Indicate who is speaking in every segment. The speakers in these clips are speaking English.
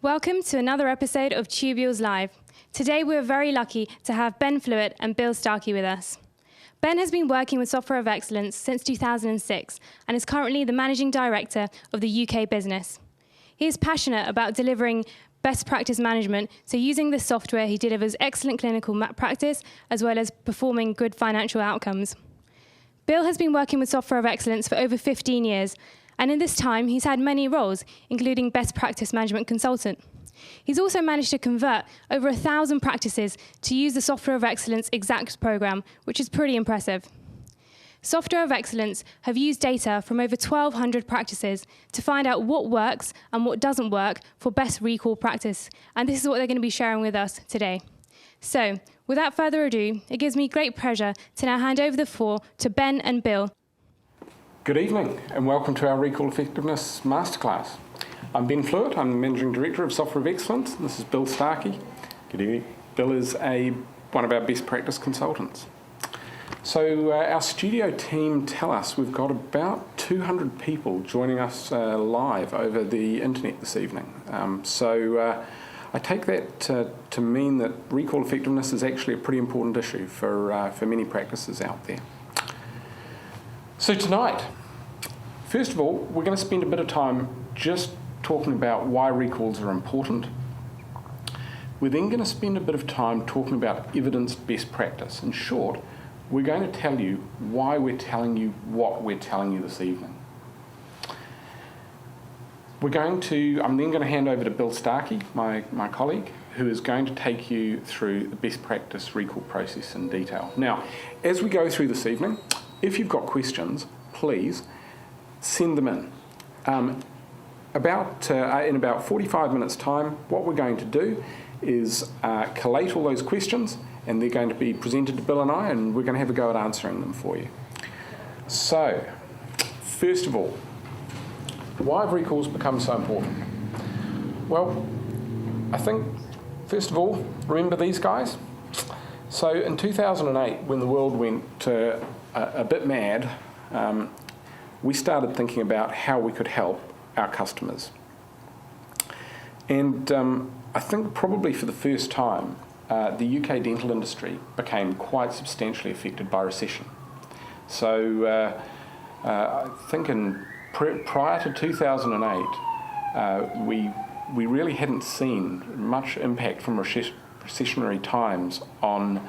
Speaker 1: Welcome to another episode of Tubules Live. Today we're very lucky to have Ben Flewett and Bill Starkie with us. Ben has been working with Software of Excellence since 2006 and is currently the Managing Director of the UK business. He is passionate about delivering best practice management, so using this software he delivers excellent clinical practice as well as performing good financial outcomes. Bill has been working with Software of Excellence for over 15 years, and in this time he's had many roles, including best practice management consultant. He's also managed to convert over 1,000 practices to use the Software of Excellence Exact program, which is pretty impressive. Software of Excellence have used data from over 1,200 practices to find out what works and what doesn't work for best recall practice, and this is what they're going to be sharing with us today. So, without further ado, it gives me great pleasure to now hand over the floor to Ben and Bill.
Speaker 2: Good evening and welcome to our Recall Effectiveness Masterclass. I'm Ben Flewett, I'm the Managing Director of Software of Excellence. This is Bill Starkie.
Speaker 3: Good evening.
Speaker 2: Bill is one of our best practice consultants. So our studio team tell us we've got about 200 people joining us live over the internet this evening. So I take that to mean that recall effectiveness is actually a pretty important issue for many practices out there. So tonight, first of all, we're going to spend a bit of time just talking about why recalls are important. We're then going to spend a bit of time talking about evidenced best practice. In short, we're going to tell you why we're telling you what we're telling you this evening. I'm then going to hand over to Bill Starkie, my colleague, who is going to take you through the best practice recall process in detail. Now, as we go through this evening, if you've got questions, please send them in. In about 45 minutes' time, what we're going to do is collate all those questions, and they're going to be presented to Bill and I, and we're going to have a go at answering them for you. So, first of all, why have recalls become so important? Well, I think, first of all, remember these guys? So in 2008, when the world went a bit mad, we started thinking about how we could help our customers. And I think probably for the first time, the UK dental industry became quite substantially affected by recession. So I think prior to 2008, we really hadn't seen much impact from recessionary times on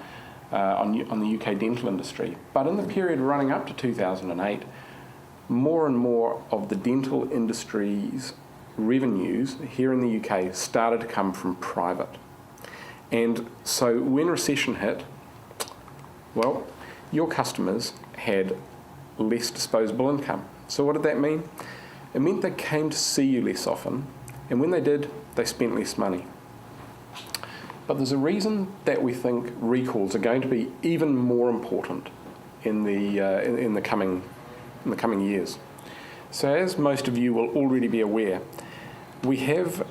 Speaker 2: the UK dental industry. But in the period running up to 2008, more and more of the dental industry's revenues here in the UK started to come from private. And so when recession hit, well, your customers had less disposable income. So what did that mean? It meant they came to see you less often, and when they did, they spent less money. But there's a reason that we think recalls are going to be even more important in the coming years. So as most of you will already be aware, we have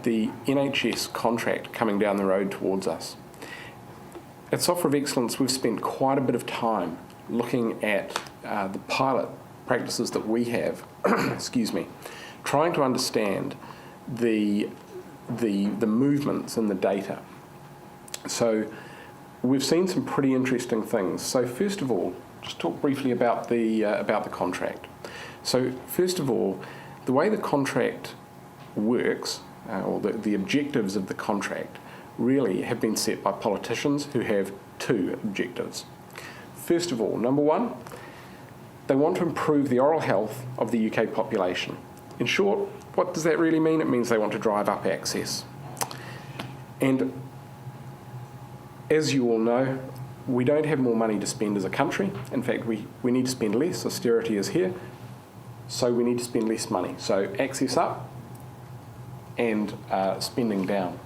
Speaker 2: the NHS contract coming down the road towards us. At Software of Excellence, we've spent quite a bit of time looking at the pilot practices that we have, trying to understand the movements in the data. So we've seen some pretty interesting things. So first of all, just talk briefly about the contract. So first of all, the way the contract works, or the objectives of the contract, really have been set by politicians who have two objectives. First of all, number one, they want to improve the oral health of the UK population. In short, what does that really mean? It means they want to drive up access. And as you all know, we don't have more money to spend as a country. In fact, we need to spend less. Austerity is here. So we need to spend less money. So access up and spending down.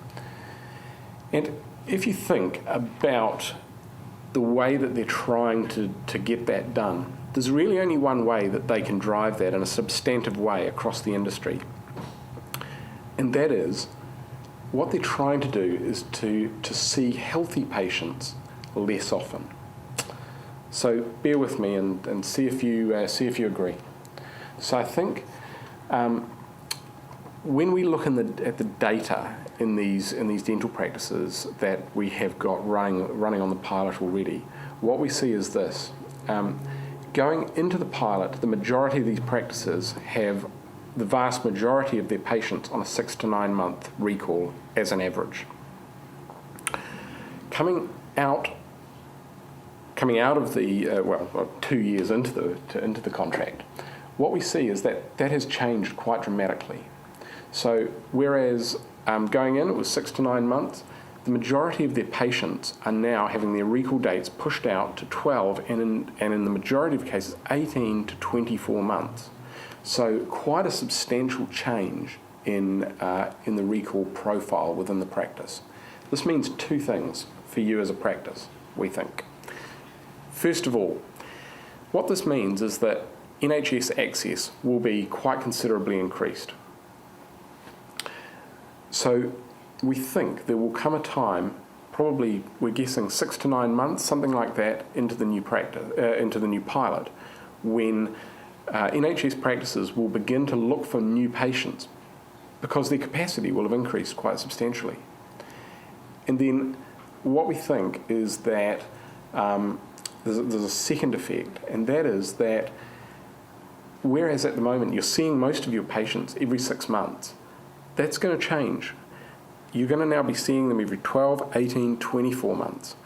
Speaker 2: And if you think about the way that they're trying to get that done, there's really only one way that they can drive that in a substantive way across the industry. And that is, what they're trying to do is to see healthy patients less often. So bear with me and see if you agree. So I think when we look at the data in these dental practices that we have got running on the pilot already, what we see is this. Going into the pilot, the majority of these practices have the vast majority of their patients on a 6 to 9 month recall as an average. Coming out of the 2 years into the contract, what we see is that has changed quite dramatically. So whereas going in it was 6 to 9 months, the majority of their patients are now having their recall dates pushed out to 12 and in the majority of cases 18 to 24 months. So quite a substantial change in the recall profile within the practice. This means two things for you as a practice, we think. First of all, what this means is that NHS access will be quite considerably increased. So we think there will come a time, probably we're guessing 6 to 9 months, something like that, into the new pilot, when NHS practices will begin to look for new patients because their capacity will have increased quite substantially. And then what we think is that there's a second effect, and that is that whereas at the moment you're seeing most of your patients every 6 months, that's going to change. You're going to now be seeing them every 12, 18, 24 months.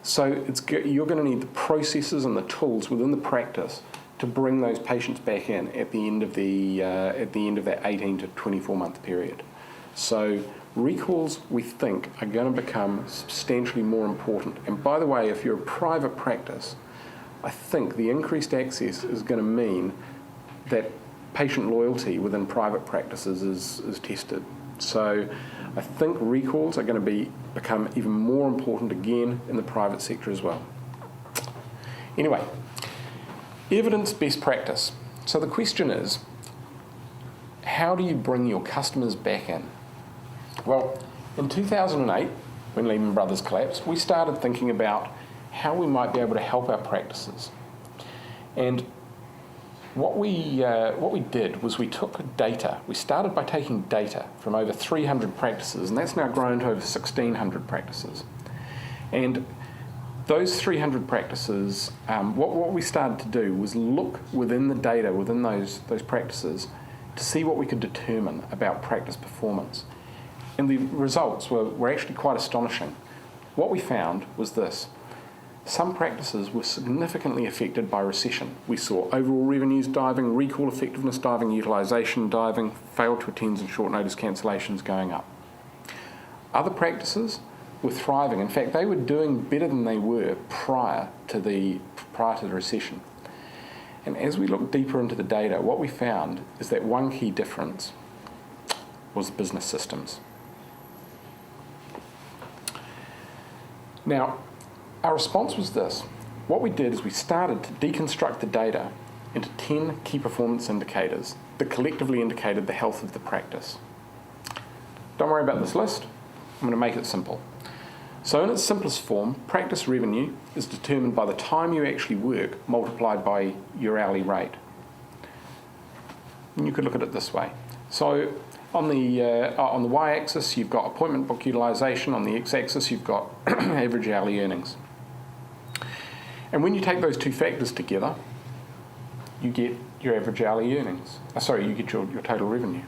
Speaker 2: So you're going to need the processes and the tools within the practice to bring those patients back in at the end of that 18 to 24 month period. So recalls, we think, are going to become substantially more important. And by the way, if you're a private practice, I think the increased access is going to mean that patient loyalty within private practices is tested. So I think recalls are going to become even more important again in the private sector as well. Anyway, evidence best practice. So the question is, how do you bring your customers back in? Well, in 2008, when Lehman Brothers collapsed, we started thinking about how we might be able to help our practices. And what we did was we took data. We started by taking data from over 300 practices, and that's now grown to over 1,600 practices. And those 300 practices, what we started to do was look within the data, within those practices, to see what we could determine about practice performance. And the results were actually quite astonishing. What we found was this. Some practices were significantly affected by recession. We saw overall revenues diving, recall effectiveness diving, utilisation diving, fail to attend and short notice cancellations going up. Other practices were thriving. In fact, they were doing better than they were prior to the recession. And as we looked deeper into the data, what we found is that one key difference was business systems. Now, our response was this. What we did is we started to deconstruct the data into 10 key performance indicators that collectively indicated the health of the practice. Don't worry about this list. I'm going to make it simple. So in its simplest form, practice revenue is determined by the time you actually work multiplied by your hourly rate. And you could look at it this way. So on the y-axis, you've got appointment book utilisation. On the x-axis, you've got average hourly earnings. And when you take those two factors together, you get your average hourly earnings. You get your total revenue.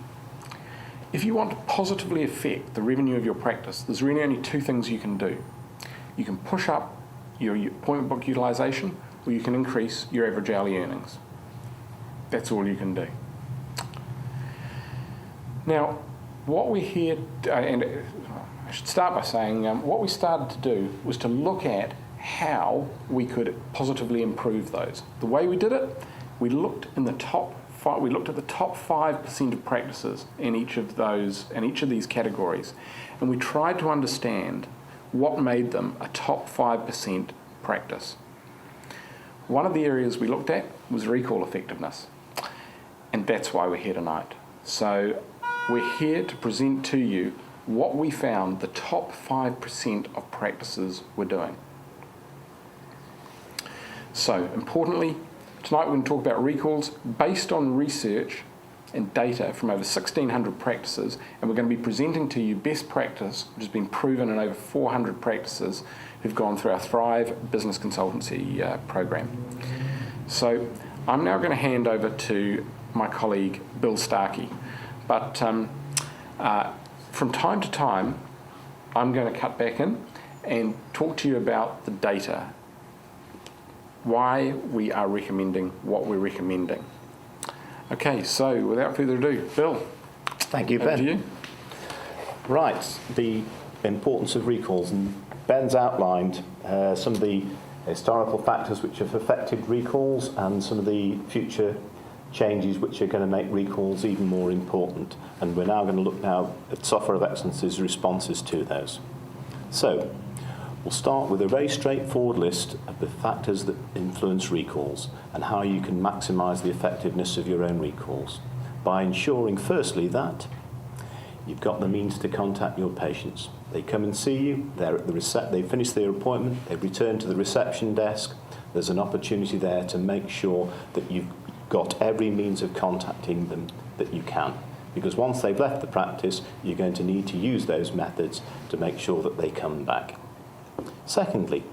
Speaker 2: If you want to positively affect the revenue of your practice, there's really only two things you can do. You can push up your appointment book utilisation, or you can increase your average hourly earnings. That's all you can do. Now, what we're here, and I should start by saying, what we started to do was to look at how we could positively improve those. The way we did it, we looked at the top 5% of practices in each of these categories, and we tried to understand what made them a top 5% practice. One of the areas we looked at was recall effectiveness, and that's why we're here tonight. So we're here to present to you what we found the top 5% of practices were doing. So, importantly, tonight we're going to talk about recalls based on research and data from over 1,600 practices, and we're going to be presenting to you best practice, which has been proven in over 400 practices who've gone through our Thrive Business Consultancy program. So, I'm now going to hand over to my colleague, Bill Starkie. But from time to time, I'm going to cut back in and talk to you about the data, why we are recommending what we're recommending. Okay, so without further ado, Bill.
Speaker 3: Thank you,
Speaker 2: over
Speaker 3: Ben.
Speaker 2: to you.
Speaker 3: Right, the importance of recalls. And Ben's outlined some of the historical factors which have affected recalls and some of the future changes which are going to make recalls even more important. And we're now going to look now at Software of Excellence's responses to those. So, we'll start with a very straightforward list of the factors that influence recalls and how you can maximise the effectiveness of your own recalls by ensuring, firstly, that you've got the means to contact your patients. They come and see you, they're at the they finish their appointment, they return to the reception desk. There's an opportunity there to make sure that you've got every means of contacting them that you can. Because once they've left the practice, you're going to need to use those methods to make sure that they come back. Secondly,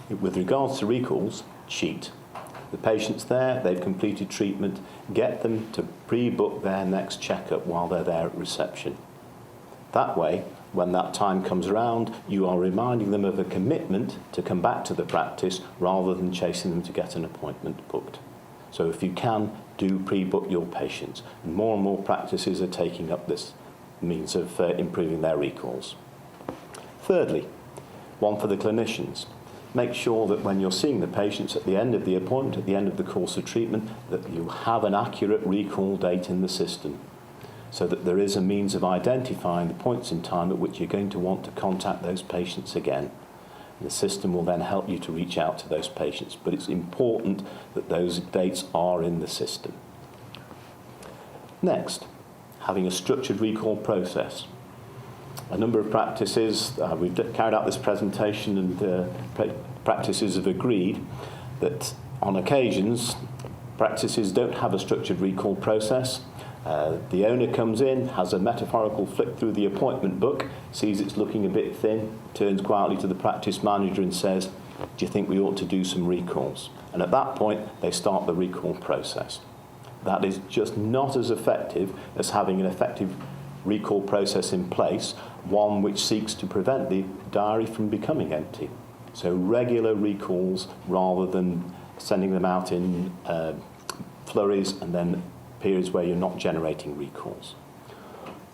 Speaker 3: with regards to recalls, cheat. The patient's there, they've completed treatment, get them to pre-book their next checkup while they're there at reception. That way, when that time comes around, you are reminding them of a commitment to come back to the practice rather than chasing them to get an appointment booked. So if you can, do pre-book your patients. And more practices are taking up this means of improving their recalls. Thirdly, one for the clinicians. Make sure that when you're seeing the patients at the end of the appointment, at the end of the course of treatment, that you have an accurate recall date in the system, so that there is a means of identifying the points in time at which you're going to want to contact those patients again. And the system will then help you to reach out to those patients, but it's important that those dates are in the system. Next, having a structured recall process. A number of practices, we've carried out this presentation, and practices have agreed that on occasions practices don't have a structured recall process. The owner comes in, has a metaphorical flick through the appointment book, sees it's looking a bit thin, turns quietly to the practice manager and says, "Do you think we ought to do some recalls?" And at that point, they start the recall process. That is just not as effective as having an effective recall process in place, one which seeks to prevent the diary from becoming empty. So regular recalls rather than sending them out in flurries and then periods where you're not generating recalls.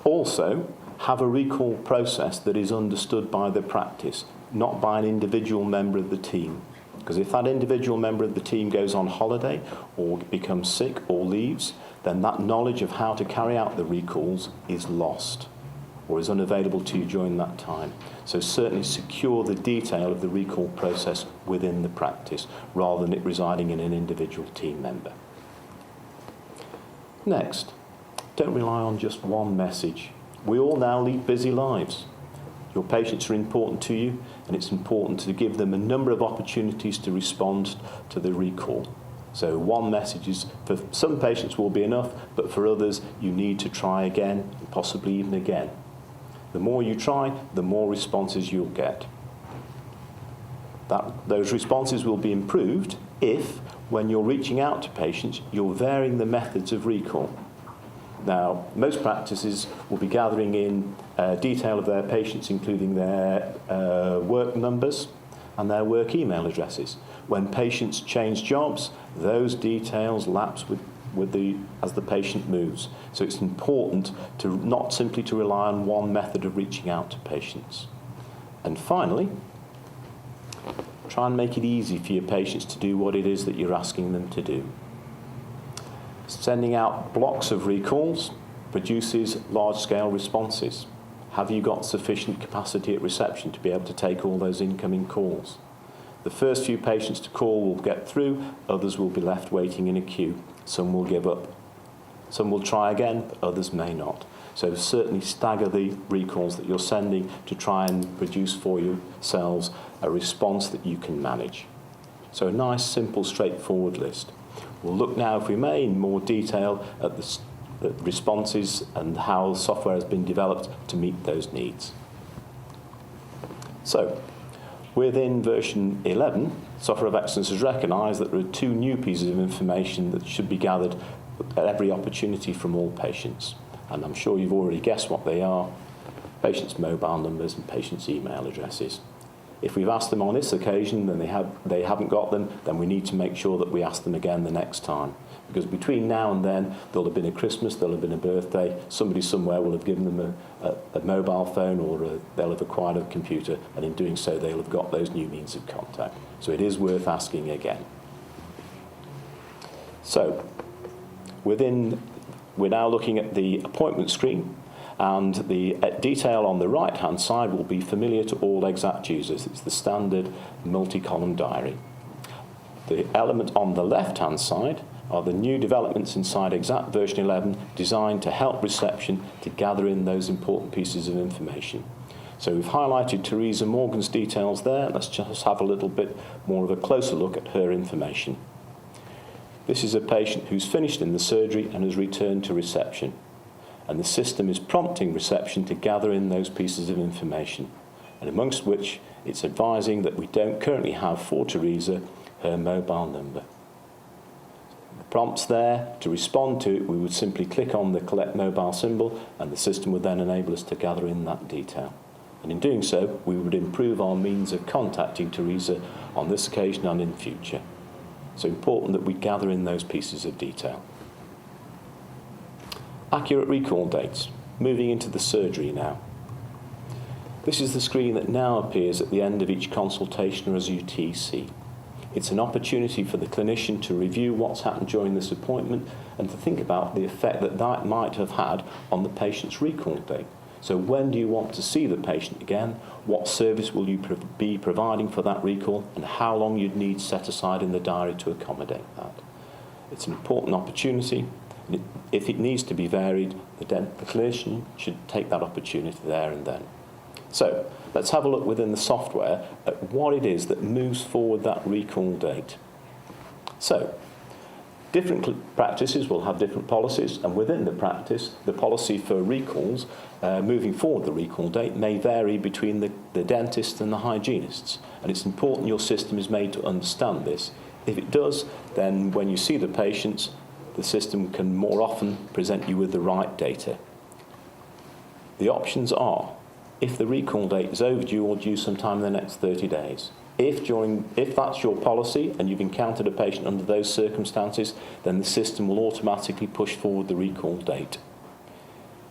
Speaker 3: Also, have a recall process that is understood by the practice, not by an individual member of the team. Because if that individual member of the team goes on holiday or becomes sick or leaves, then that knowledge of how to carry out the recalls is lost or is unavailable to you during that time. So certainly secure the detail of the recall process within the practice rather than it residing in an individual team member. Next, don't rely on just one message. We all now lead busy lives. Your patients are important to you, and it's important to give them a number of opportunities to respond to the recall. So one message is, for some patients will be enough, but for others you need to try again, and possibly even again. The more you try, the more responses you'll get. Those responses will be improved if, when you're reaching out to patients, you're varying the methods of recall. Now, most practices will be gathering in detail of their patients, including their work numbers and their work email addresses. When patients change jobs, those details lapse as the patient moves. So it's important to not simply to rely on one method of reaching out to patients. And finally, try and make it easy for your patients to do what it is that you're asking them to do. Sending out blocks of recalls produces large-scale responses. Have you got sufficient capacity at reception to be able to take all those incoming calls? The first few patients to call will get through, others will be left waiting in a queue. Some will give up. Some will try again, but others may not. So certainly stagger the recalls that you're sending to try and produce for yourselves a response that you can manage. So a nice, simple, straightforward list. We'll look now, if we may, in more detail at the responses and how software has been developed to meet those needs. So, within version 11, Software of Excellence has recognised that there are two new pieces of information that should be gathered at every opportunity from all patients. And I'm sure you've already guessed what they are: patients' mobile numbers and patients' email addresses. If we've asked them on this occasion and they haven't got them, then we need to make sure that we ask them again the next time. Because between now and then, there'll have been a Christmas, there'll have been a birthday, somebody somewhere will have given them a mobile phone, or they'll have acquired a computer, and in doing so, they'll have got those new means of contact. So it is worth asking again. So, we're now looking at the appointment screen, and the detail on the right-hand side will be familiar to all Exact users. It's the standard multi-column diary. The element on the left-hand side are the new developments inside Exact version 11 designed to help reception to gather in those important pieces of information. So we've highlighted Teresa Morgan's details there. Let's just have a little bit more of a closer look at her information. This is a patient who's finished in the surgery and has returned to reception. And the system is prompting reception to gather in those pieces of information, and amongst which it's advising that we don't currently have for Teresa her mobile number. The prompt's there. To respond to it, we would simply click on the Collect Mobile symbol, and the system would then enable us to gather in that detail. And in doing so, we would improve our means of contacting Teresa on this occasion and in future. So important that we gather in those pieces of detail. Accurate recall dates. Moving into the surgery now. This is the screen that now appears at the end of each consultation or as UTC. It's an opportunity for the clinician to review what's happened during this appointment and to think about the effect that that might have had on the patient's recall date. So when do you want to see the patient again? What service will you be providing for that recall? And how long you'd need set aside in the diary to accommodate that? It's an important opportunity. If it needs to be varied, the clinician should take that opportunity there and then. So, let's have a look within the software at what it is that moves forward that recall date. So, different practices will have different policies, and within the practice, the policy for recalls, moving forward the recall date, may vary between the dentist and the hygienists. And it's important your system is made to understand this. If it does, then when you see the patients, the system can more often present you with the right data. The options are, if the recall date is overdue or due sometime in the next 30 days. If that's your policy and you've encountered a patient under those circumstances, then the system will automatically push forward the recall date.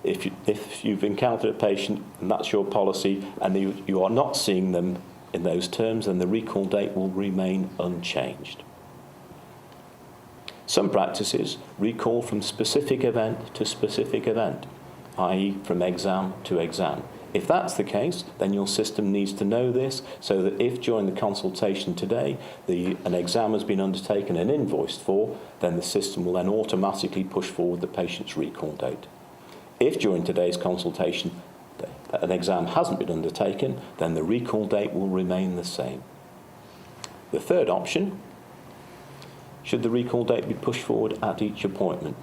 Speaker 3: If you've encountered a patient and that's your policy and you are not seeing them in those terms, then the recall date will remain unchanged. Some practices recall from specific event to specific event, i.e. from exam to exam. If that's the case, then your system needs to know this so that if during the consultation today an exam has been undertaken and invoiced for, then the system will then automatically push forward the patient's recall date. If during today's consultation an exam hasn't been undertaken, then the recall date will remain the same. The third option, should the recall date be pushed forward at each appointment?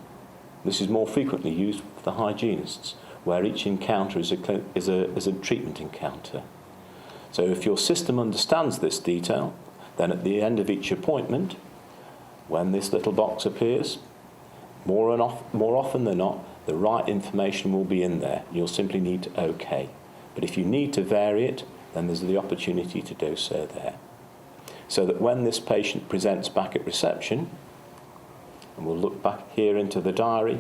Speaker 3: This is more frequently used for the hygienists, where each encounter is a treatment encounter. So if your system understands this detail, then at the end of each appointment, when this little box appears, more often than not, the right information will be in there. You'll simply need to OK. But if you need to vary it, then there's the opportunity to do so there. So that when this patient presents back at reception, and we'll look back here into the diary,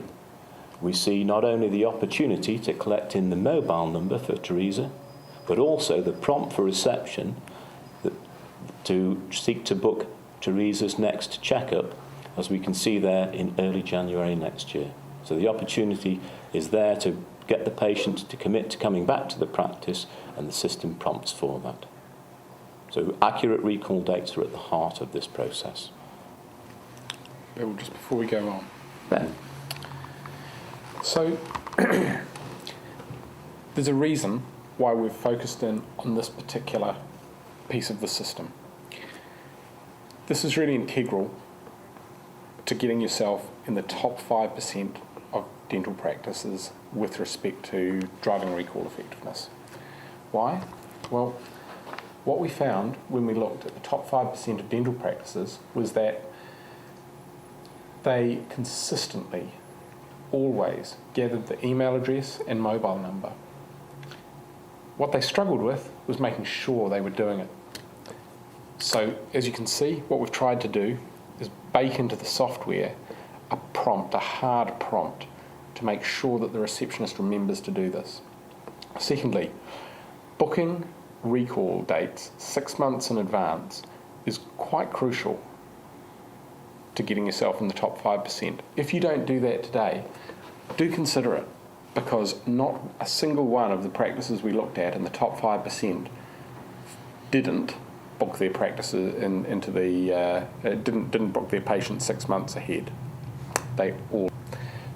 Speaker 3: we see not only the opportunity to collect in the mobile number for Teresa, but also the prompt for reception to seek to book Teresa's next checkup, as we can see there in early January next year. So the opportunity is there to get the patient to commit to coming back to the practice, and the system prompts for that. So accurate recall dates are at the heart of this process.
Speaker 2: Bill, just before we go on.
Speaker 3: Ben.
Speaker 2: So there's a reason why we've focused in on this particular piece of the system. This is really integral to getting yourself in the top 5% of dental practices with respect to driving recall effectiveness. Why? Well, what we found when we looked at the top 5% of dental practices was that they consistently, always gathered the email address and mobile number. What they struggled with was making sure they were doing it. So, as you can see, what we've tried to do is bake into the software a prompt, a hard prompt, to make sure that the receptionist remembers to do this. Secondly, booking recall dates 6 months in advance is quite crucial to getting yourself in the top 5%. If you don't do that today, do consider it, because not a single one of the practices we looked at in the top 5% didn't book their practices into the didn't book their patients 6 months ahead. They all.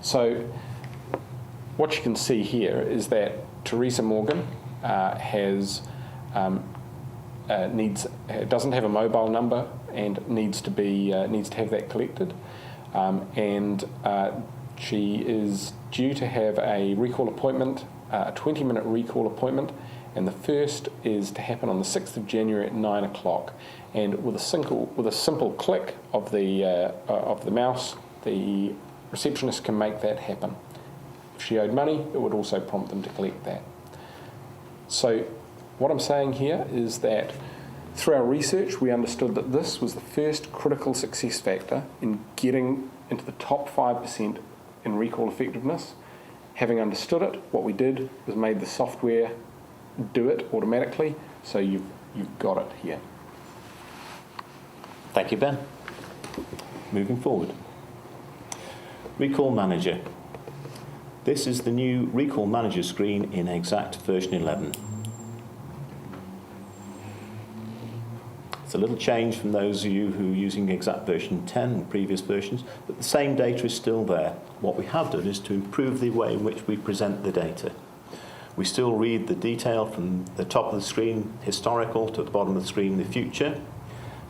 Speaker 2: So what you can see here is that Teresa Morgan doesn't have a mobile number and needs to have that collected, and she is due to have a recall appointment, a 20-minute recall appointment, and the first is to happen on the 6th of January at 9 o'clock. And with a simple click of the mouse, the receptionist can make that happen. If she owed money, it would also prompt them to collect that. So what I'm saying here is that through our research, we understood that this was the first critical success factor in getting into the top 5% in recall effectiveness. Having understood it, what we did was made the software do it automatically, so you've got it here.
Speaker 3: Thank you, Ben. Moving forward. Recall Manager. This is the new Recall Manager screen in Exact version 11. It's a little change from those of you who are using Exact version 10 and previous versions, but the same data is still there. What we have done is to improve the way in which we present the data. We still read the detail from the top of the screen, historical, to the bottom of the screen, the future.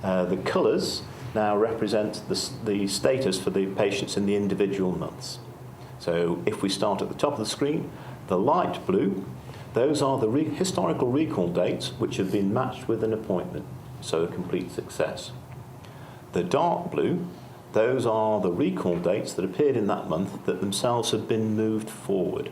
Speaker 3: The colours now represent the status for the patients in the individual months. So if we start at the top of the screen, the light blue, those are the historical recall dates which have been matched with an appointment, so a complete success. The dark blue, those are the recall dates that appeared in that month that themselves have been moved forward.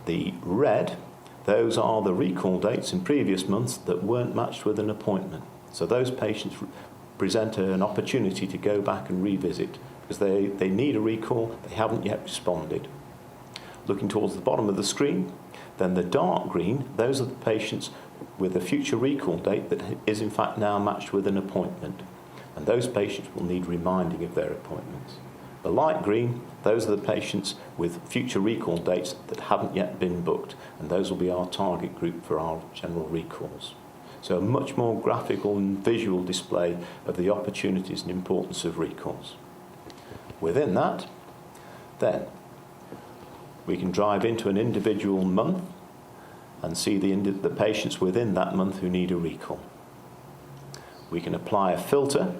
Speaker 3: The red, those are the recall dates in previous months that weren't matched with an appointment. So those patients present an opportunity to go back and revisit because they need a recall, they haven't yet responded. Looking towards the bottom of the screen, then the dark green, those are the patients with a future recall date that is in fact now matched with an appointment. And those patients will need reminding of their appointments. The light green, those are the patients with future recall dates that haven't yet been booked, and those will be our target group for our general recalls. So a much more graphical and visual display of the opportunities and importance of recalls. Within that, then, we can drive into an individual month and see the patients within that month who need a recall. We can apply a filter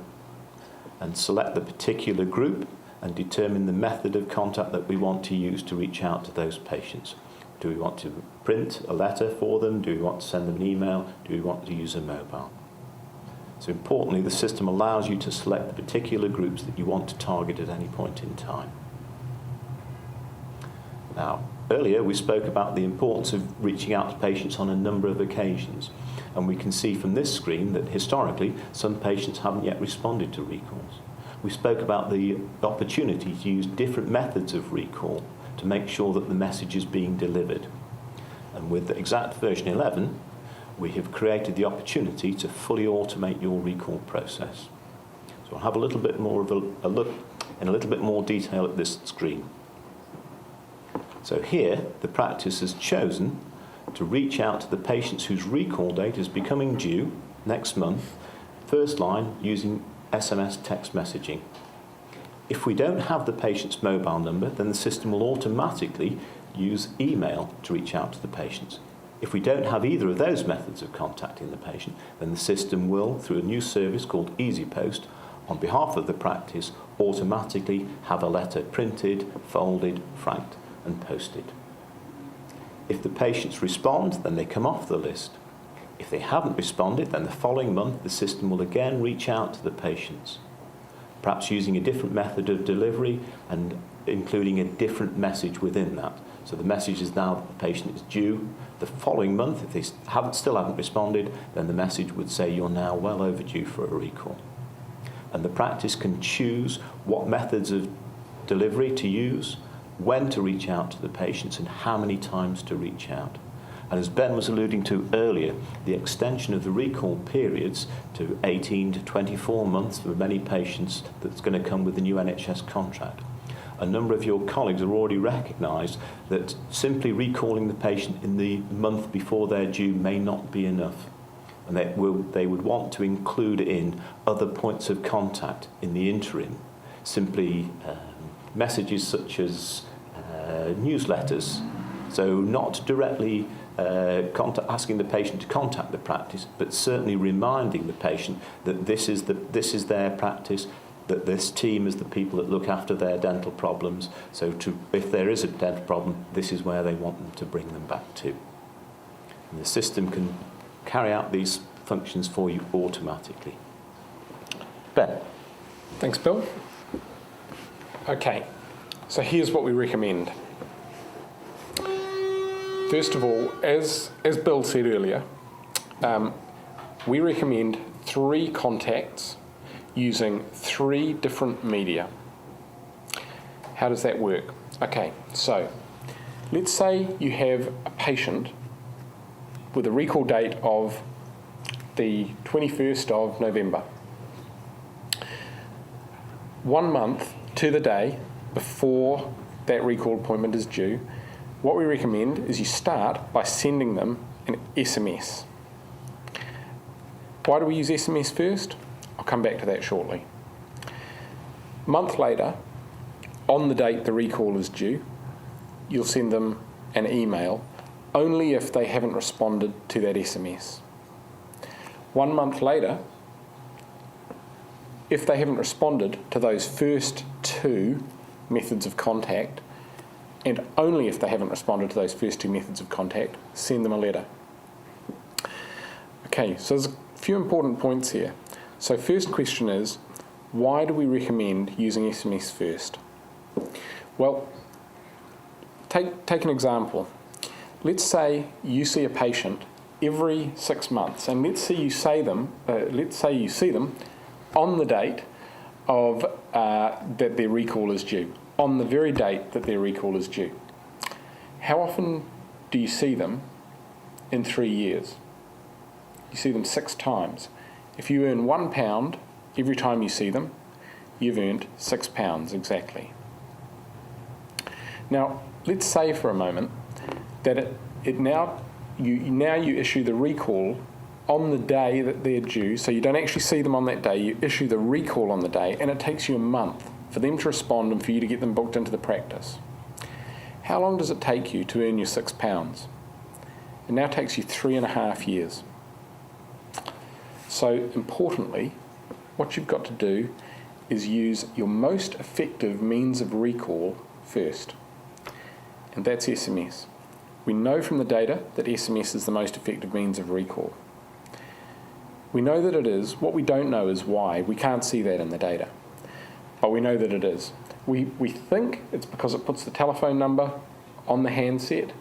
Speaker 3: and select the particular group and determine the method of contact that we want to use to reach out to those patients. Do we want to print a letter for them? Do we want to send them an email? Do we want to use a mobile? So importantly, the system allows you to select the particular groups that you want to target at any point in time. Now, earlier we spoke about the importance of reaching out to patients on a number of occasions, and we can see from this screen that historically some patients haven't yet responded to recalls. We spoke about the opportunity to use different methods of recall to make sure that the message is being delivered. And with the Exact version 11, we have created the opportunity to fully automate your recall process. So I'll have a little bit more of a look in a little bit more detail at this screen. So here, the practice has chosen to reach out to the patients whose recall date is becoming due next month, first line using SMS text messaging. If we don't have the patient's mobile number, then the system will automatically use email to reach out to the patients. If we don't have either of those methods of contacting the patient, then the system will, through a new service called EasyPost, on behalf of the practice, automatically have a letter printed, folded, franked and posted. If the patients respond, then they come off the list. If they haven't responded, then the following month the system will again reach out to the patients, perhaps using a different method of delivery and including a different message within that. So the message is now that the patient is due the following month. If they still haven't responded, then the message would say you're now well overdue for a recall. And the practice can choose what methods of delivery to use, when to reach out to the patients and how many times to reach out. And as Ben was alluding to earlier, the extension of the recall periods to 18 to 24 months for many patients that's going to come with the new NHS contract. A number of your colleagues have already recognised that simply recalling the patient in the month before they're due may not be enough. And they would want to include in other points of contact in the interim, simply messages such as newsletters. So not directly asking the patient to contact the practice, but certainly reminding the patient that this is their practice, that this team is the people that look after their dental problems. So if there is a dental problem, this is where they want them to bring them back to. And the system can carry out these functions for you automatically. Ben.
Speaker 2: Thanks, Bill. Okay, so here's what we recommend. First of all, as Bill said earlier, we recommend 3 contacts using 3 different media. How does that work? Okay, so let's say you have a patient with a recall date of the 21st of November. 1 month to the day before that recall appointment is due, what we recommend is you start by sending them an SMS. Why do we use SMS first? I'll come back to that shortly. A month later, on the date the recall is due, you'll send them an email only if they haven't responded to that SMS. 1 month later, if they haven't responded to those first 2 methods of contact, and only if they haven't responded to those first 2 methods of contact, send them a letter. Okay, so there's a few important points here. So first question is, why do we recommend using SMS first? Well, take an example. Let's say you see a patient every 6 months, and let's say you see them on the date of that their recall is due, on the very date that their recall is due. How often do you see them in 3 years? You see them 6 times. If you earn £1 every time you see them, you've earned £6 exactly. Now, let's say for a moment that you issue the recall on the day that they're due, so you don't actually see them on that day, you issue the recall on the day, and it takes you a month for them to respond and for you to get them booked into the practice. How long does it take you to earn your £6? It now takes you 3.5 years. So importantly, what you've got to do is use your most effective means of recall first, and that's SMS. We know from the data that SMS is the most effective means of recall. We know that it is. What we don't know is why. We can't see that in the data, but we know that it is. We think it's because it puts the telephone number on the handset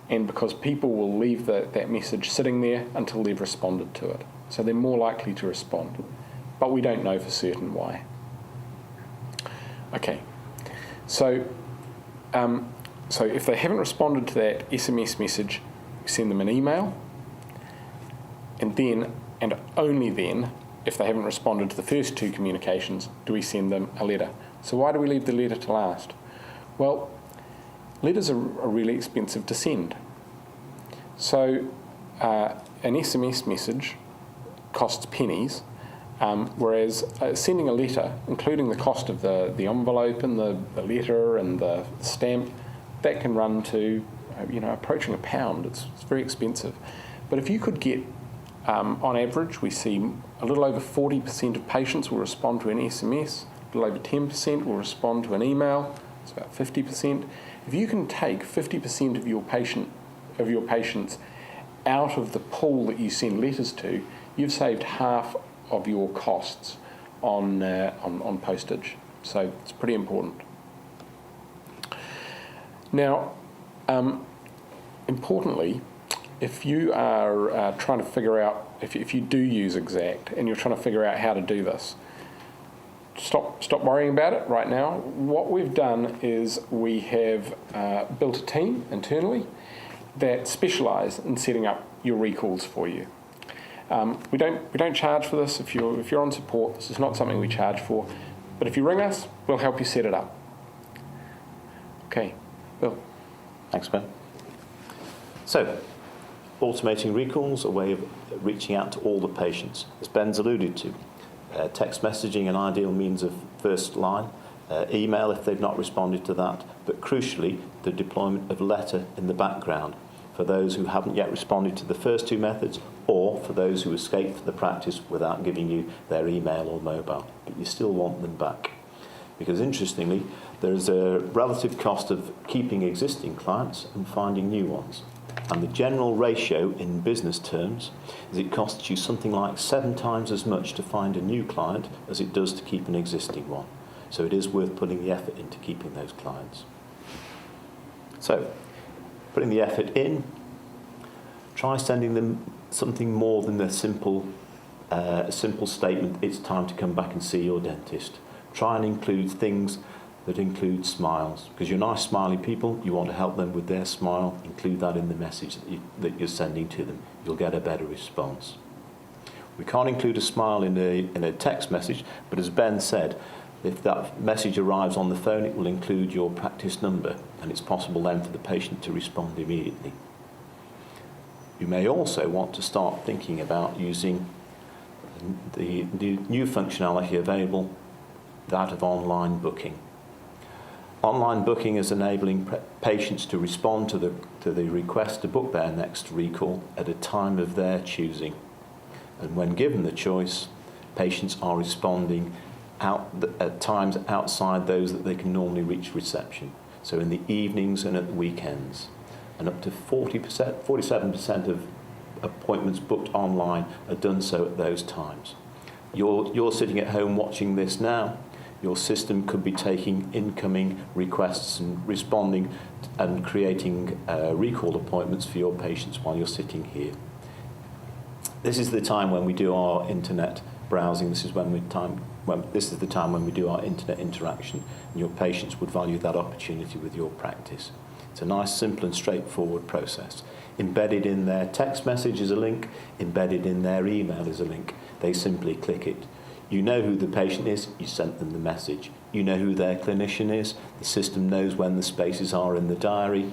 Speaker 2: and because people will leave that message sitting there until they've responded to it. So they're more likely to respond, but we don't know for certain why. Okay, so if they haven't responded to that SMS message, we send them an email, and then, and only then, if they haven't responded to the first 2 communications, do we send them a letter. So why do we leave the letter to last? Well, letters are really expensive to send. So an SMS message costs pennies, whereas sending a letter, including the cost of the envelope and the letter and the stamp, that can run to approaching £1. It's very expensive. But if you could get, on average, we see a little over 40% of patients will respond to an SMS, a little over 10% will respond to an email, it's about 50%. If you can take 50% of your patients out of the pool that you send letters to, you've saved half of your costs on postage. So it's pretty important. Now, importantly, if you are trying to figure out, if you do use Exact and you're trying to figure out how to do this, stop worrying about it right now. What we've done is we have built a team internally that specialise in setting up your recalls for you. We don't charge for this. If you're on support, this is not something we charge for. But if you ring us, we'll help you set it up. Okay, Bill.
Speaker 3: Thanks, Ben. So, automating recalls, a way of reaching out to all the patients. As Ben's alluded to, text messaging an ideal means of first line, email if they've not responded to that, but crucially, the deployment of letter in the background for those who haven't yet responded to the first two methods, or for those who escaped the practice without giving you their email or mobile, but you still want them back. Because interestingly, there's a relative cost of keeping existing clients and finding new ones. And the general ratio in business terms is it costs you something like 7 times as much to find a new client as it does to keep an existing one. So it is worth putting the effort into keeping those clients. So, putting the effort in, try sending them something more than a simple statement, it's time to come back and see your dentist. Try and include things that include smiles, because you're nice, smiley people, you want to help them with their smile, include that in the message that you're sending to them. You'll get a better response. We can't include a smile in a text message, but as Ben said, if that message arrives on the phone, it will include your practice number, and it's possible then for the patient to respond immediately. You may also want to start thinking about using the new functionality available, that of online booking. Online booking is enabling patients to respond to the request to book their next recall at a time of their choosing. And when given the choice, patients are responding at times outside those that they can normally reach reception. So in the evenings and at the weekends. And up to 47% of appointments booked online are done so at those times. You're sitting at home watching this now. Your system could be taking incoming requests and responding and creating recall appointments for your patients while you're sitting here. This is the time when we do our internet browsing. This is the time when we do our internet interaction, and your patients would value that opportunity with your practice. It's a nice, simple and straightforward process. Embedded in their text message is a link, embedded in their email is a link. They simply click it. You know who the patient is, you sent them the message. You know who their clinician is, the system knows when the spaces are in the diary.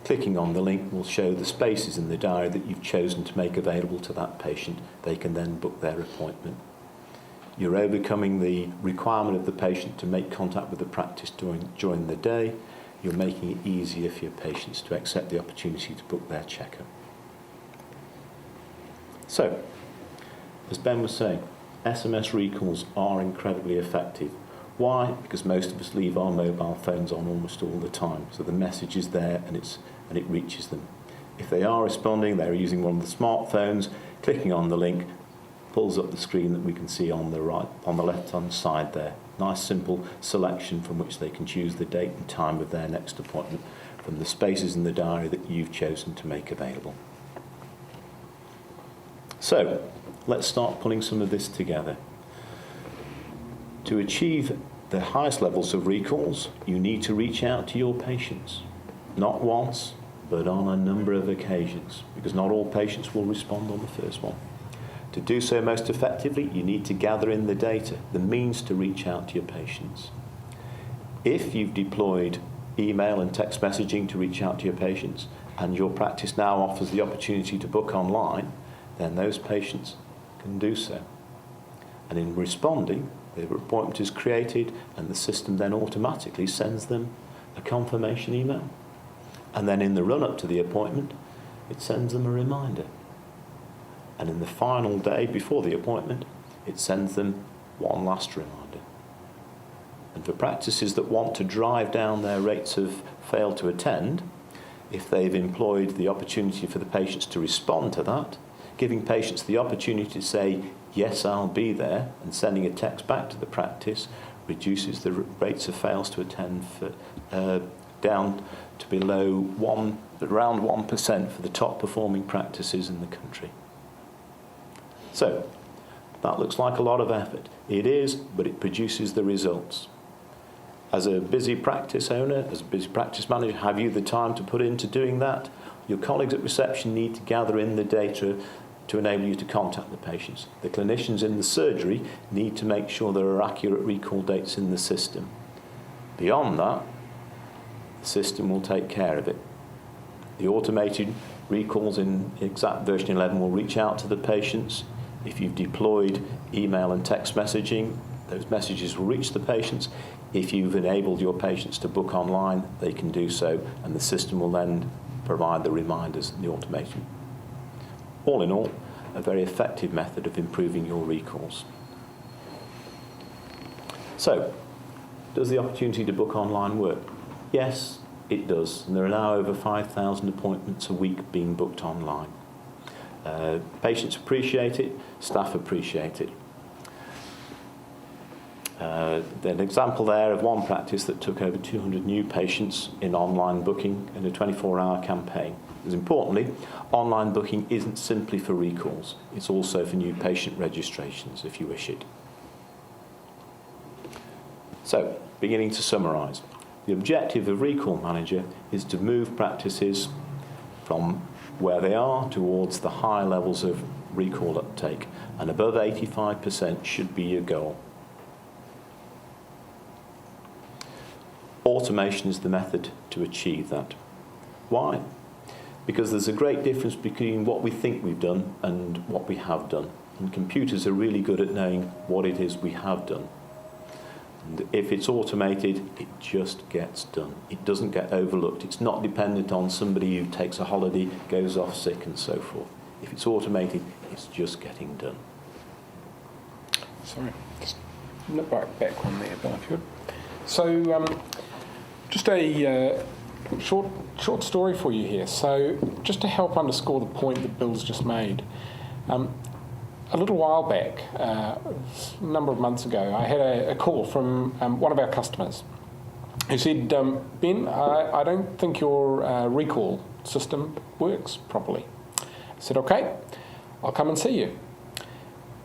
Speaker 3: Clicking on the link will show the spaces in the diary that you've chosen to make available to that patient. They can then book their appointment. You're overcoming the requirement of the patient to make contact with the practice during the day. You're making it easier for your patients to accept the opportunity to book their checkup. So, as Ben was saying, SMS recalls are incredibly effective. Why? Because most of us leave our mobile phones on almost all the time, so the message is there and it reaches them. If they are responding, they're using one of the smartphones, clicking on the link, pulls up the screen that we can see on the left-hand side there. Nice simple selection from which they can choose the date and time of their next appointment from the spaces in the diary that you've chosen to make available. So, let's start pulling some of this together. To achieve the highest levels of recalls, you need to reach out to your patients. Not once, but on a number of occasions, because not all patients will respond on the first one. To do so most effectively, you need to gather in the data, the means to reach out to your patients. If you've deployed email and text messaging to reach out to your patients, and your practice now offers the opportunity to book online, then those patients can do so. And in responding, the appointment is created and the system then automatically sends them a confirmation email. And then in the run-up to the appointment, it sends them a reminder. And in the final day before the appointment, it sends them one last reminder. And for practices that want to drive down their rates of fail to attend, if they've employed the opportunity for the patients to respond to that, giving patients the opportunity to say, yes, I'll be there, and sending a text back to the practice, reduces the rates of fails to attend down to below around 1% for the top performing practices in the country. So, that looks like a lot of effort. It is, but it produces the results. As a busy practice owner, as a busy practice manager, have you the time to put into doing that? Your colleagues at reception need to gather in the data to enable you to contact the patients. The clinicians in the surgery need to make sure there are accurate recall dates in the system. Beyond that, the system will take care of it. The automated recalls in Exact version 11 will reach out to the patients. If you've deployed email and text messaging, those messages will reach the patients. If you've enabled your patients to book online, they can do so, and the system will then provide the reminders and the automation. All in all, a very effective method of improving your recalls. So, does the opportunity to book online work? Yes, it does. And there are now over 5,000 appointments a week being booked online. Patients appreciate it, staff appreciate it. An example there of one practice that took over 200 new patients in online booking in a 24-hour campaign. Because importantly, online booking isn't simply for recalls, it's also for new patient registrations if you wish it. So, beginning to summarise. The objective of Recall Manager is to move practices from where they are towards the high levels of recall uptake, and above 85% should be your goal. Automation is the method to achieve that. Why? Because there's a great difference between what we think we've done and what we have done. And computers are really good at knowing what it is we have done. And if it's automated, it just gets done. It doesn't get overlooked. It's not dependent on somebody who takes a holiday, goes off sick, and so forth. If it's automated, it's just getting done.
Speaker 2: Sorry, just nip right back on there, Bill, if you would. So, just a short story for you here. So, just to help underscore the point that Bill's just made. A little while back, a number of months ago, I had a call from one of our customers who said, Ben, I don't think your recall system works properly. I said, okay, I'll come and see you.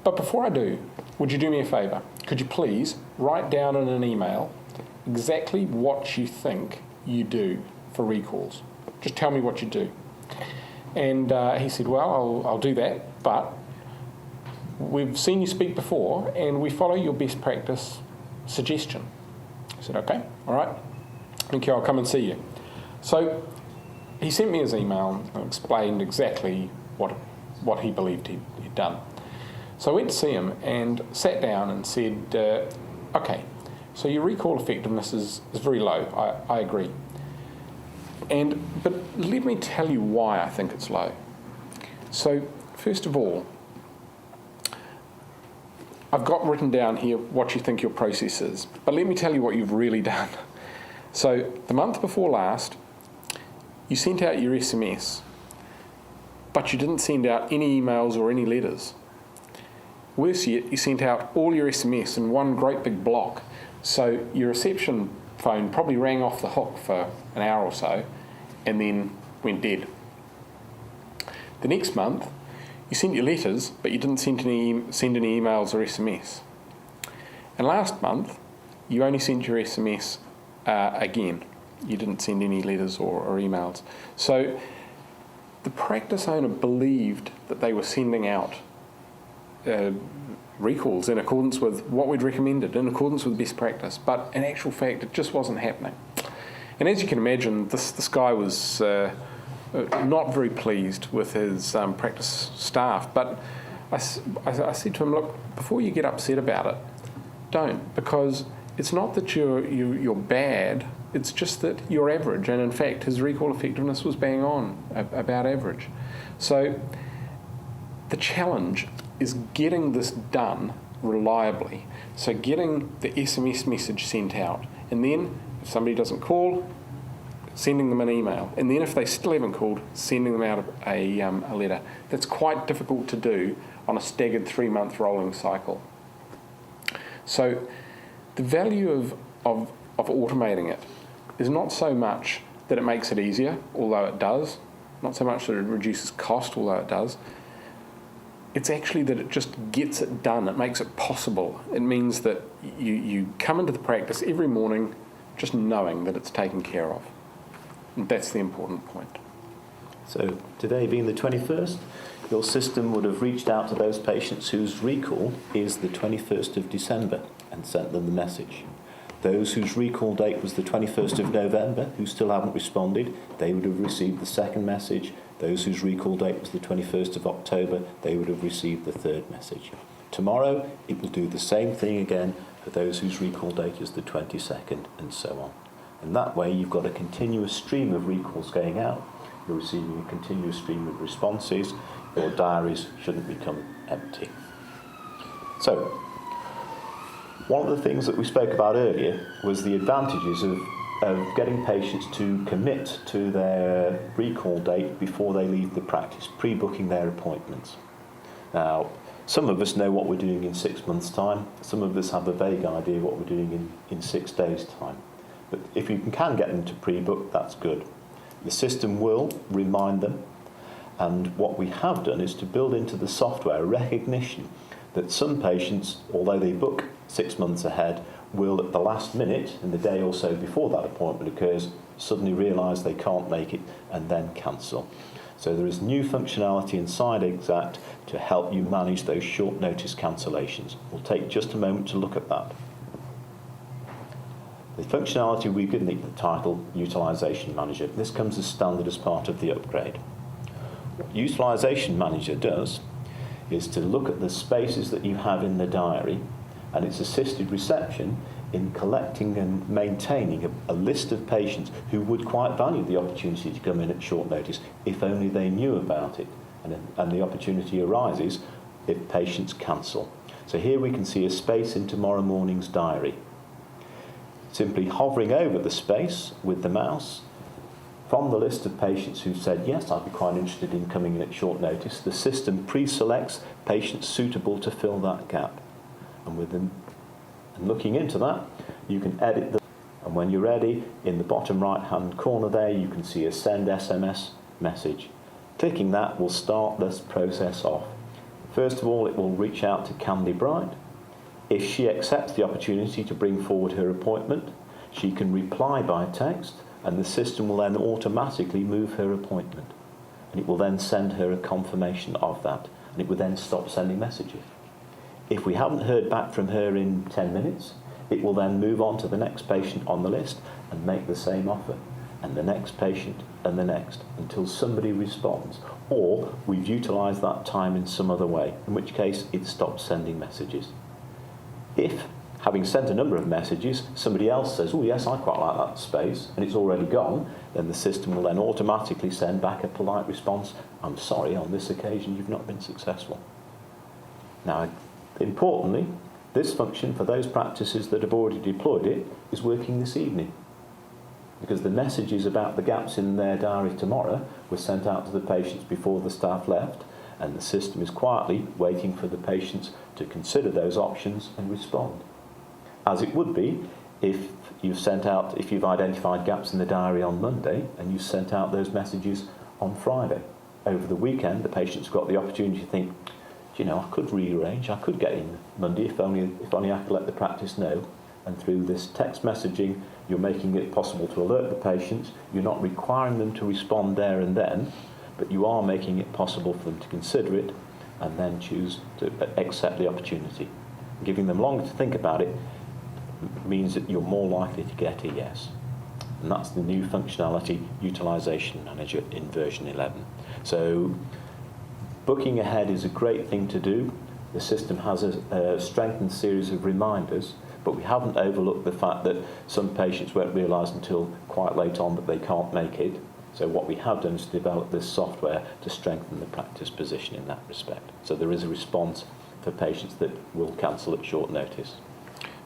Speaker 2: But before I do, would you do me a favour? Could you please write down in an email exactly what you think you do for recalls? Just tell me what you do. And he said, well, I'll do that, but we've seen you speak before and we follow your best practice suggestion. I said, okay, all right, thank you, I'll come and see you. So he sent me his email and explained exactly what he believed he'd done. So I went to see him and sat down and said, okay, so your recall effectiveness is very low, I agree. But let me tell you why I think it's low. So first of all, I've got written down here what you think your process is, but let me tell you what you've really done. So the month before last, you sent out your SMS, but you didn't send out any emails or any letters. Worse yet, you sent out all your SMS in one great big block. So your reception phone probably rang off the hook for an hour or so and then went dead. The next month, you sent your letters, but you didn't send any emails or SMS. And last month, you only sent your SMS again. You didn't send any letters or emails. So the practice owner believed that they were sending out recalls in accordance with what we'd recommended, in accordance with best practice. But in actual fact, it just wasn't happening. And as you can imagine, this guy was not very pleased with his practice staff. But I said to him, look, before you get upset about it, don't, because it's not that you're bad It's just that you're average, and in fact his recall effectiveness was bang on, about average. So the challenge is getting this done reliably. So getting the SMS message sent out, and then if somebody doesn't call, sending them an email, and then if they still haven't called, sending them out a letter. That's quite difficult to do on a staggered 3-month rolling cycle. So the value of automating it is not so much that it makes it easier, although it does, not so much that it reduces cost, although it does. It's actually that it just gets it done. It makes it possible. It means that you come into the practice every morning just knowing that it's taken care of. And that's the important point.
Speaker 3: So today being the 21st, your system would have reached out to those patients whose recall is the 21st of December and sent them the message. Those whose recall date was the 21st of November, who still haven't responded, they would have received the second message. Those whose recall date was the 21st of October, they would have received the third message. Tomorrow, it will do the same thing again for those whose recall date is the 22nd, and so on. And that way, you've got a continuous stream of recalls going out. You're receiving a continuous stream of responses. Your diaries shouldn't become empty. So, one of the things that we spoke about earlier was the advantages of getting patients to commit to their recall date before they leave the practice, pre-booking their appointments. Now, some of us know what we're doing in 6 months' time. Some of us have a vague idea what we're doing in 6 days' time. But if you can get them to pre-book, that's good. The system will remind them, and what we have done is to build into the software a recognition that some patients, although they book 6 months ahead, will at the last minute, in the day or so before that appointment occurs, suddenly realise they can't make it and then cancel. So there is new functionality inside Exact to help you manage those short notice cancellations. We'll take just a moment to look at that. The functionality we've given it the title Utilization Manager. This comes as standard as part of the upgrade. What Utilization Manager does is to look at the spaces that you have in the diary, and it's assisted reception in collecting and maintaining a list of patients who would quite value the opportunity to come in at short notice if only they knew about it. And the opportunity arises if patients cancel. So here we can see a space in tomorrow morning's diary. Simply hovering over the space with the mouse, from the list of patients who said, yes, I'd be quite interested in coming in at short notice, the system pre-selects patients suitable to fill that gap. And looking into that, you can edit and when you're ready, in the bottom right-hand corner there, you can see a send SMS message. Clicking that will start this process off. First of all, it will reach out to Candy Bright. If she accepts the opportunity to bring forward her appointment, she can reply by text, and the system will then automatically move her appointment. And it will then send her a confirmation of that, and it will then stop sending messages. If we haven't heard back from her in 10 minutes, it will then move on to the next patient on the list and make the same offer, and the next patient and the next, until somebody responds, or we've utilised that time in some other way, in which case it stops sending messages. If, having sent a number of messages, somebody else says, oh yes, I quite like that space, and it's already gone, then the system will then automatically send back a polite response, I'm sorry, on this occasion you've not been successful. Now, importantly, this function for those practices that have already deployed it is working this evening, because the messages about the gaps in their diary tomorrow were sent out to the patients before the staff left, and the system is quietly waiting for the patients to consider those options and respond. As it would be if you've identified gaps in the diary on Monday and you sent out those messages on Friday. Over the weekend, the patient's got the opportunity to think, you know, I could rearrange, I could get in Monday if only I could let the practice know. And through this text messaging, you're making it possible to alert the patients. You're not requiring them to respond there and then, but you are making it possible for them to consider it and then choose to accept the opportunity. Giving them longer to think about it means that you're more likely to get a yes. And that's the new functionality, Utilization Manager in version 11. So booking ahead is a great thing to do. The system has a strengthened series of reminders, but we haven't overlooked the fact that some patients won't realise until quite late on that they can't make it. So what we have done is develop this software to strengthen the practice position in that respect. So there is a response for patients that will cancel at short notice.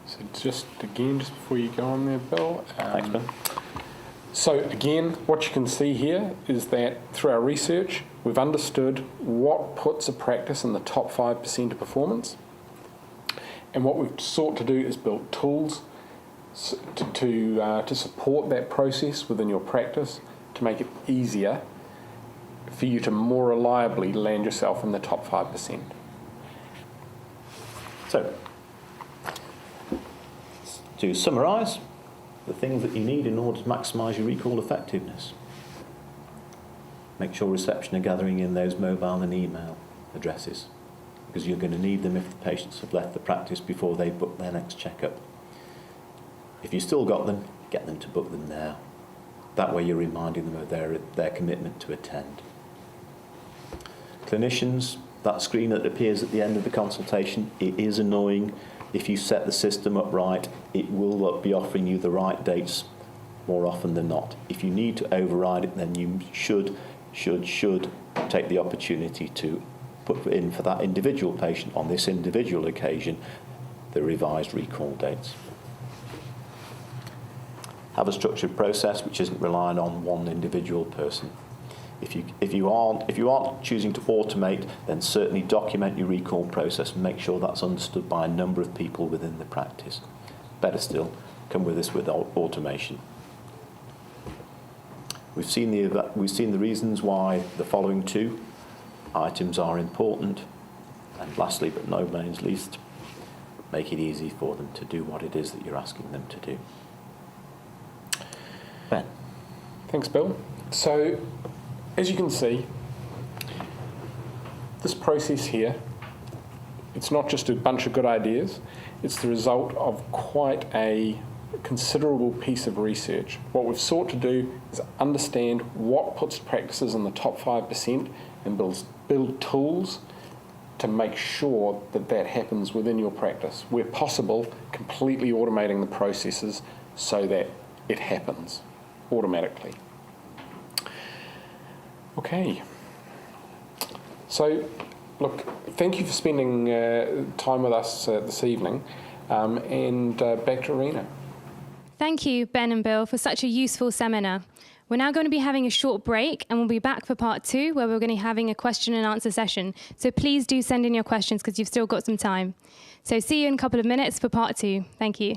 Speaker 2: So just before you go on there, Bill.
Speaker 3: Thanks, Ben.
Speaker 2: So again, what you can see here is that through our research, we've understood what puts a practice in the top 5% of performance. And what we've sought to do is build tools to support that process within your practice, to make it easier for you to more reliably land yourself in the top 5%.
Speaker 3: So, to summarise, the things that you need in order to maximise your recall effectiveness. Make sure reception are gathering in those mobile and email addresses, because you're going to need them if the patients have left the practice before they book their next checkup. If you've still got them, get them to book them now. That way you're reminding them of their commitment to attend. Clinicians, that screen that appears at the end of the consultation, it is annoying. If you set the system up right, it will be offering you the right dates more often than not. If you need to override it, then you should take the opportunity to put in for that individual patient on this individual occasion the revised recall dates. Have a structured process which isn't relying on one individual person. If you aren't choosing to automate, then certainly document your recall process and make sure that's understood by a number of people within the practice. Better still, come with us with automation. We've seen the reasons why the following two items are important, and lastly but no means least, make it easy for them to do what it is that you're asking them to do. Ben.
Speaker 2: Thanks, Bill. So, as you can see, this process here, it's not just a bunch of good ideas, it's the result of quite a considerable piece of research. What we've sought to do is understand what puts practices in the top 5% and build tools to make sure that that happens within your practice. Where possible, completely automating the processes so that it happens automatically. Okay. So, look, thank you for spending time with us this evening, and back to Rena.
Speaker 1: Thank you, Ben and Bill, for such a useful seminar. We're now going to be having a short break, and we'll be back for part 2, where we're going to be having a question and answer session. So please do send in your questions because you've still got some time. So see you in a couple of minutes for part 2. Thank you.